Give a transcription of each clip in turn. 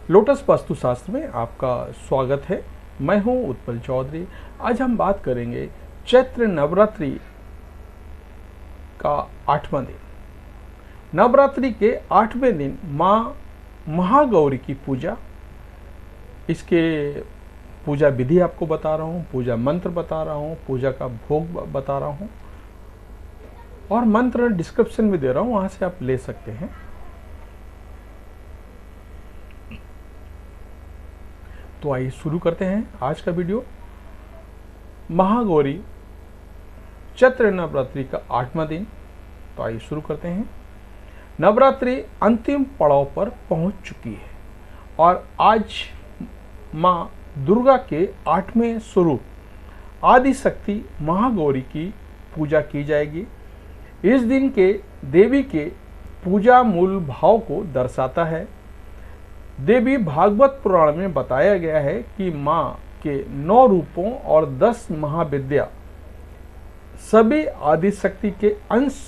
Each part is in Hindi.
लोटस वास्तुशास्त्र में आपका स्वागत है। मैं हूं उत्पल चौधरी। आज हम बात करेंगे चैत्र नवरात्रि का 8वां दिन। नवरात्रि के 8वें दिन माँ महागौरी की पूजा, इसके पूजा विधि आपको बता रहा हूँ, पूजा मंत्र बता रहा हूँ, पूजा का भोग बता रहा हूँ और मंत्र डिस्क्रिप्शन में दे रहा हूँ, वहाँ से आप ले सकते हैं। तो आइए शुरू करते हैं आज का वीडियो। महागौरी चैत्र नवरात्रि का 8वां दिन। तो आइए शुरू करते हैं। नवरात्रि अंतिम पड़ाव पर पहुंच चुकी है और आज माँ दुर्गा के 8वें स्वरूप आदि शक्ति महागौरी की पूजा की जाएगी। इस दिन के देवी के पूजा मूल भाव को दर्शाता है। देवी भागवत पुराण में बताया गया है कि माँ के 9 रूपों और 10 महाविद्या सभी आदि शक्ति के अंश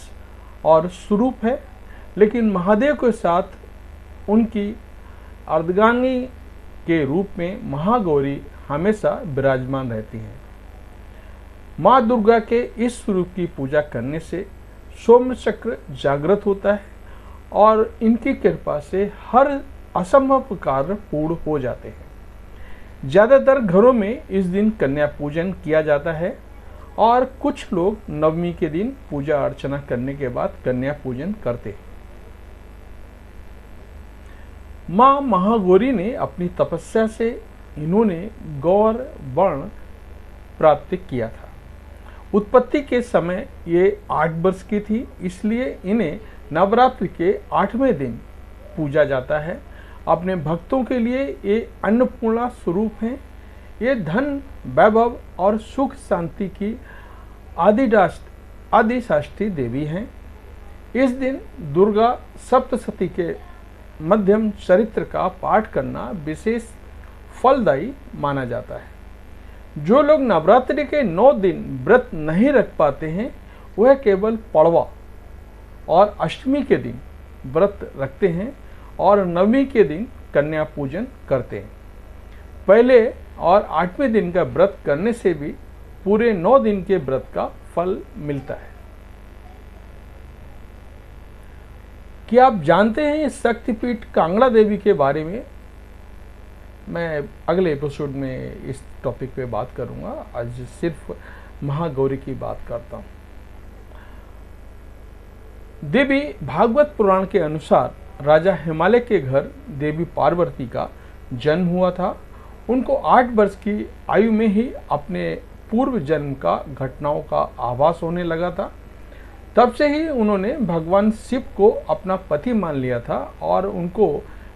और स्वरूप है, लेकिन महादेव के साथ उनकी अर्धगांगी के रूप में महागौरी हमेशा विराजमान रहती हैं। माँ दुर्गा के इस स्वरूप की पूजा करने से सौम्य चक्र जागृत होता है और इनकी कृपा से हर असंभव कार्य पूर्ण हो जाते हैं। ज़्यादातर घरों में इस दिन कन्या पूजन किया जाता है और कुछ लोग नवमी के दिन पूजा अर्चना करने के बाद कन्या पूजन करते हैं। माँ महागौरी ने अपनी तपस्या से इन्होंने गौर वर्ण प्राप्त किया था। उत्पत्ति के समय ये 8 वर्ष की थी, इसलिए इन्हें नवरात्रि के 8वें दिन पूजा जाता है। अपने भक्तों के लिए ये अन्नपूर्णा स्वरूप हैं। ये धन, वैभव और सुख शांति की आदिशाष्टी देवी हैं। इस दिन दुर्गा सप्तशती के मध्यम चरित्र का पाठ करना विशेष फलदायी माना जाता है। जो लोग नवरात्रि के 9 दिन व्रत नहीं रख पाते हैं, वह केवल पड़वा और अष्टमी के दिन व्रत रखते हैं और नवमी के दिन कन्या पूजन करते हैं। पहले और 8वें दिन का व्रत करने से भी पूरे 9 दिन के व्रत का फल मिलता है। क्या आप जानते हैं इस शक्तिपीठ कांगड़ा देवी के बारे में? मैं अगले एपिसोड में इस टॉपिक पे बात करूंगा। आज सिर्फ महागौरी की बात करता हूं। देवी भागवत पुराण के अनुसार राजा हिमालय के घर देवी पार्वती का जन्म हुआ था। उनको 8 वर्ष की आयु में ही अपने पूर्व जन्म का घटनाओं का आभास होने लगा था। तब से ही उन्होंने भगवान शिव को अपना पति मान लिया था और उनको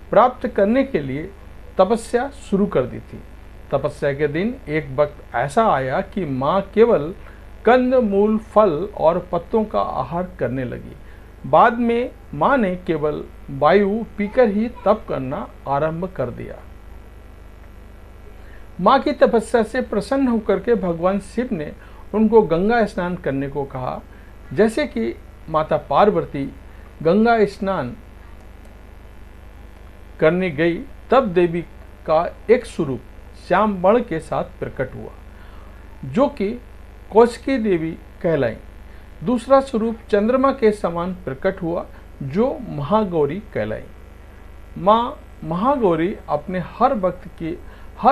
प्राप्त करने के लिए तपस्या शुरू कर दी थी। तपस्या के दिन एक वक्त ऐसा आया कि माँ केवल कंद मूल, फल और पत्तों का आहार करने लगी। बाद में माँ ने केवल वायु पीकर ही तप करना आरंभ कर दिया। माँ की तपस्या से प्रसन्न होकर के भगवान शिव ने उनको गंगा स्नान करने को कहा। जैसे कि माता पार्वती गंगा स्नान करने गई, तब देवी का एक स्वरूप श्याम वर्ण के साथ प्रकट हुआ, जो कि कौशिकी देवी कहलाई। दूसरा स्वरूप चंद्रमा के समान प्रकट हुआ, जो महागौरी कहलाई। माँ महागौरी अपने हर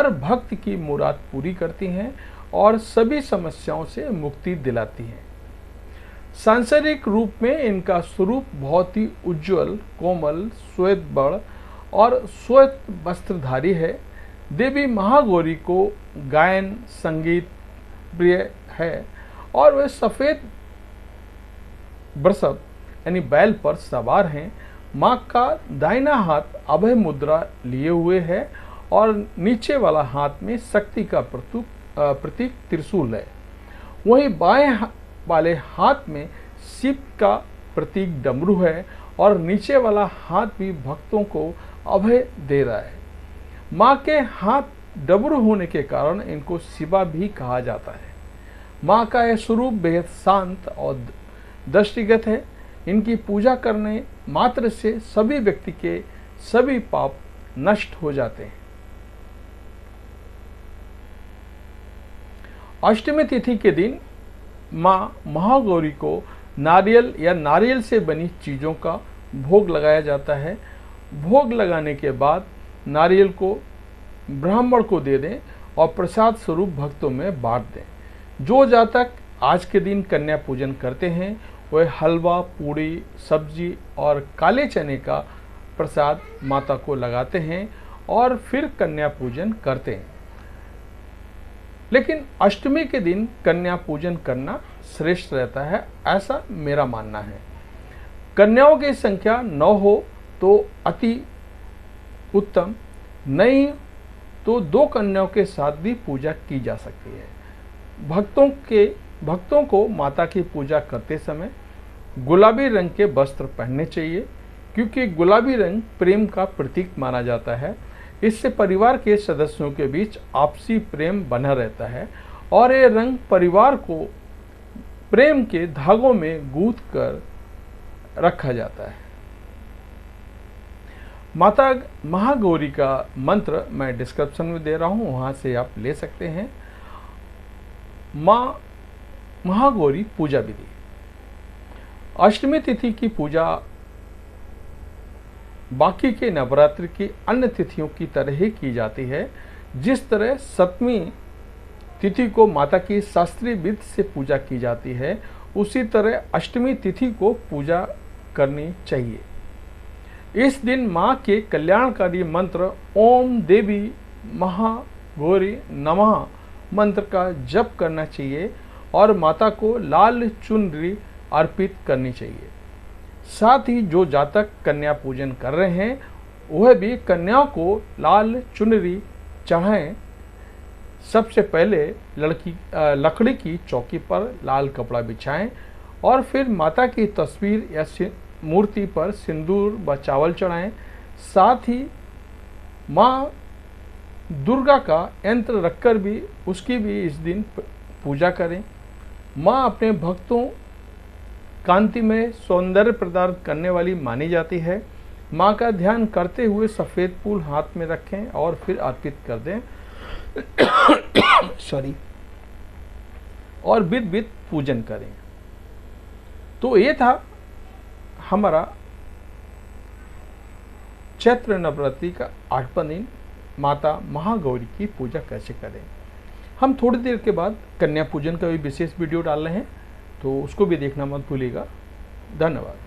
भक्त की मुराद पूरी करती हैं और सभी समस्याओं से मुक्ति दिलाती हैं। सांसारिक रूप में इनका स्वरूप बहुत ही उज्जवल, कोमल, श्वेत वर्ण और श्वेत वस्त्रधारी है। देवी महागौरी को गायन संगीत प्रिय है और वे सफेद वृषभ यानी बैल पर सवार हैं। माँ का दाहिना हाथ अभय मुद्रा लिए हुए है और नीचे वाला हाथ में शक्ति का प्रतीक त्रिशूल है। वहीं बाएं वाले हाथ में शिव का प्रतीक डमरू है और नीचे वाला हाथ भी भक्तों को अभय दे रहा है। माँ के हाथ डमरू होने के कारण इनको शिवा भी कहा जाता है। माँ का यह स्वरूप बेहद शांत और दृष्टिगत है। इनकी पूजा करने मात्र से सभी व्यक्ति के सभी पाप नष्ट हो जाते हैं। अष्टमी तिथि के दिन माँ महागौरी को नारियल या नारियल से बनी चीज़ों का भोग लगाया जाता है। भोग लगाने के बाद नारियल को ब्राह्मण को दे दें और प्रसाद स्वरूप भक्तों में बांट दें। जो जातक आज के दिन कन्या पूजन करते हैं वह हलवा, पूड़ी, सब्जी और काले चने का प्रसाद माता को लगाते हैं और फिर कन्या पूजन करते हैं। लेकिन अष्टमी के दिन कन्या पूजन करना श्रेष्ठ रहता है, ऐसा मेरा मानना है। कन्याओं की संख्या 9 हो तो अति उत्तम, नहीं तो 2 कन्याओं के साथ भी पूजा की जा सकती है। भक्तों को माता की पूजा करते समय गुलाबी रंग के वस्त्र पहनने चाहिए, क्योंकि गुलाबी रंग प्रेम का प्रतीक माना जाता है। इससे परिवार के सदस्यों के बीच आपसी प्रेम बना रहता है और ये रंग परिवार को प्रेम के धागों में गूंथ कर रखा जाता है। माता महागौरी का मंत्र मैं डिस्क्रिप्शन में दे रहा हूँ, वहाँ से आप ले सकते हैं। माँ महागौरी पूजा विधि। अष्टमी तिथि की पूजा बाकी के नवरात्रि की अन्य तिथियों की तरह ही की जाती है। जिस तरह सप्तमी तिथि को माता की शास्त्रीय विधि से पूजा की जाती है, उसी तरह अष्टमी तिथि को पूजा करनी चाहिए। इस दिन माँ के कल्याणकारी मंत्र ओम देवी महागौरी नमः मंत्र का जप करना चाहिए और माता को लाल चुनरी अर्पित करनी चाहिए। साथ ही जो जातक कन्या पूजन कर रहे हैं वह भी कन्याओं को लाल चुनरी चढ़ाएं। सबसे पहले लकड़ी की चौकी पर लाल कपड़ा बिछाएं और फिर माता की तस्वीर या मूर्ति पर सिंदूर व चावल चढ़ाएं। साथ ही माँ दुर्गा का यंत्र रखकर भी उसकी भी इस दिन पूजा करें। माँ अपने भक्तों कांति में सौंदर्य प्रदान करने वाली मानी जाती है। माँ का ध्यान करते हुए सफ़ेद फूल हाथ में रखें और फिर अर्पित कर दें सॉरी और विध पूजन करें। तो ये था हमारा चैत्र नवरात्रि का 8वां दिन, माता महागौरी की पूजा कैसे करें। हम थोड़ी देर के बाद कन्या पूजन का भी विशेष वीडियो डाल रहे हैं, तो उसको भी देखना मत भूलिएगा। धन्यवाद।